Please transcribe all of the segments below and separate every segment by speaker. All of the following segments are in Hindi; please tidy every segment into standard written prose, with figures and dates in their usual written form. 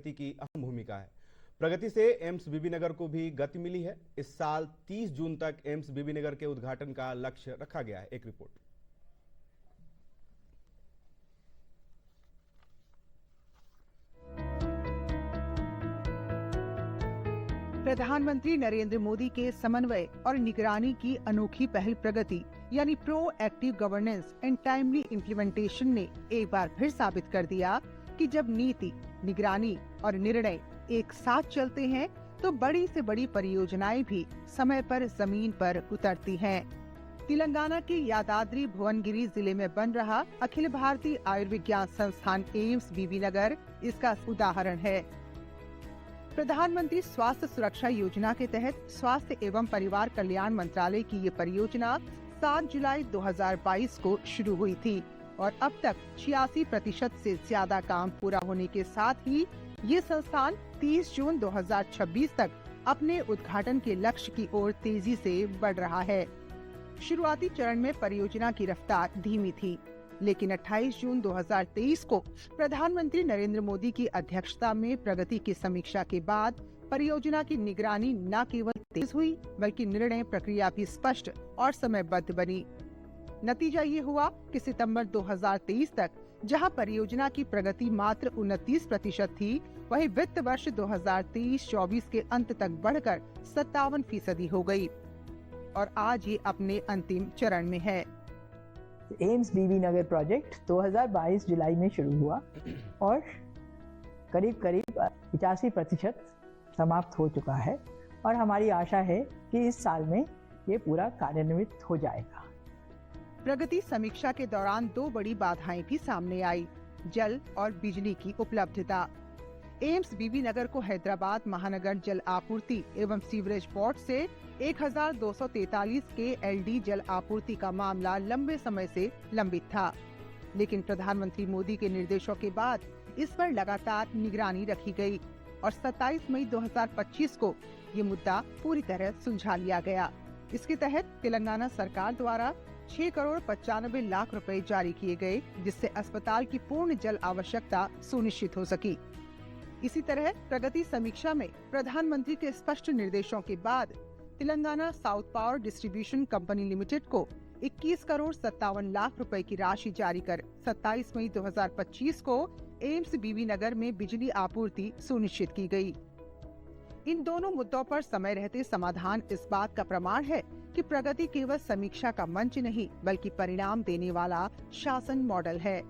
Speaker 1: प्रगति की अहम भूमिका है। प्रगति से एम्स बीबीनगर को भी गति मिली है। इस साल 30 जून तक एम्स बीबीनगर के उद्घाटन का लक्ष्य रखा गया है। एक रिपोर्ट।
Speaker 2: प्रधानमंत्री नरेंद्र मोदी के समन्वय और निगरानी की अनोखी पहल प्रगति यानी pro active governance and timely implementation ने एक बार फिर साबित कर दिया कि जब नीति, निगरानी और निर्णय एक साथ चलते हैं तो बड़ी से बड़ी परियोजनाएं भी समय पर जमीन पर उतरती हैं। तेलंगाना के यादाद्री भुवनगिरी जिले में बन रहा अखिल भारतीय आयुर्विज्ञान संस्थान एम्स बीबीनगर इसका उदाहरण है। प्रधानमंत्री स्वास्थ्य सुरक्षा योजना के तहत स्वास्थ्य एवं परिवार कल्याण मंत्रालय की ये परियोजना 7 जुलाई 2022 को शुरू हुई थी और अब तक 86% से ज्यादा काम पूरा होने के साथ ही ये संस्थान 30 जून 2026 तक अपने उद्घाटन के लक्ष्य की ओर तेजी से बढ़ रहा है। शुरुआती चरण में परियोजना की रफ्तार धीमी थी, लेकिन 28 जून 2023 को प्रधानमंत्री नरेंद्र मोदी की अध्यक्षता में प्रगति की समीक्षा के बाद परियोजना की निगरानी न केवल तेज हुई बल्कि निर्णय प्रक्रिया भी स्पष्ट और समयबद्ध बनी। नतीजा ये हुआ कि सितंबर 2023 तक जहां परियोजना की प्रगति मात्र 29% थी, वहीं वित्त वर्ष 2023-24 के अंत तक बढ़कर 57% हो गई और आज ये अपने अंतिम चरण में है।
Speaker 3: एम्स बीबीनगर प्रोजेक्ट 2022 जुलाई में शुरू हुआ और करीब 85% समाप्त हो चुका है और हमारी आशा है कि इस साल में ये पूरा कार्यान्वित हो जाएगा।
Speaker 2: प्रगति समीक्षा के दौरान 2 बड़ी बाधाएं भी सामने आई, जल और बिजली की उपलब्धता। एम्स बीबीनगर को हैदराबाद महानगर जल आपूर्ति एवं सीवरेज बोर्ड से 1243 KLD जल आपूर्ति का मामला लंबे समय से लंबित था, लेकिन प्रधानमंत्री मोदी के निर्देशों के बाद इस पर लगातार निगरानी रखी गई और 27 मई 2025 को ये मुद्दा पूरी तरह सुलझा लिया गया। इसके तहत तेलंगाना सरकार द्वारा 6 करोड़ 95 लाख रुपए जारी किए गए, जिससे अस्पताल की पूर्ण जल आवश्यकता सुनिश्चित हो सकी। इसी तरह प्रगति समीक्षा में प्रधानमंत्री के स्पष्ट निर्देशों के बाद Telangana south power distribution company limited को 21 करोड़ 57 लाख रुपए की राशि जारी कर 27 मई 2025 को एम्स बीबीनगर में बिजली आपूर्ति सुनिश्चित की गई। इन दोनों मुद्दों पर समय रहते समाधान इस बात का प्रमाण है कि प्रगति केवल समीक्षा का मंच नहीं बल्कि परिणाम देने वाला शासन मॉडल है,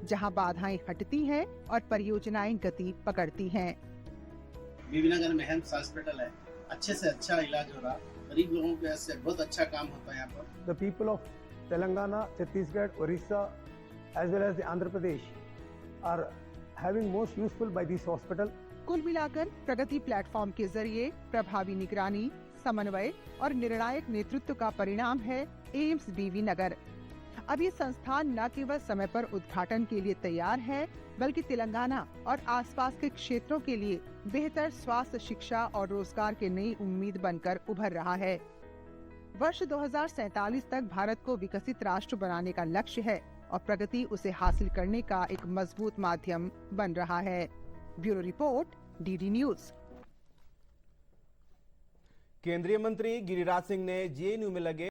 Speaker 2: जहां बाधाएं हटती हैं और परियोजनाएं गति पकड़ती हैं।
Speaker 4: बीबीनगर में हेल्थ हॉस्पिटल है, अच्छे से अच्छा इलाज हो रहा, गरीब लोगों के से बहुत अच्छा काम होता है यहाँ पर।
Speaker 5: The people of Telangana, Chhattisgarh, Orissa, as well as the Andhra Pradesh are having most useful by this hospital.
Speaker 2: कुल मिलाकर प्रगति प्लेटफॉर्म के जरिए प्रभावी निगरानी, समन्वय और निर्णायक नेतृत्व का परिणाम है एम्स बीबीनगर। अब ये संस्थान न केवल समय पर उद्घाटन के लिए तैयार है, बल्कि तेलंगाना और आसपास के क्षेत्रों के लिए बेहतर स्वास्थ्य, शिक्षा और रोजगार के नई उम्मीद बनकर उभर रहा है। वर्ष 2047 तक भारत को विकसित राष्ट्र बनाने का लक्ष्य है और प्रगति उसे हासिल करने का एक मजबूत माध्यम बन रहा है। Bureau report, DD news.
Speaker 1: केंद्रीय मंत्री गिरिराज सिंह ने JNU में लगे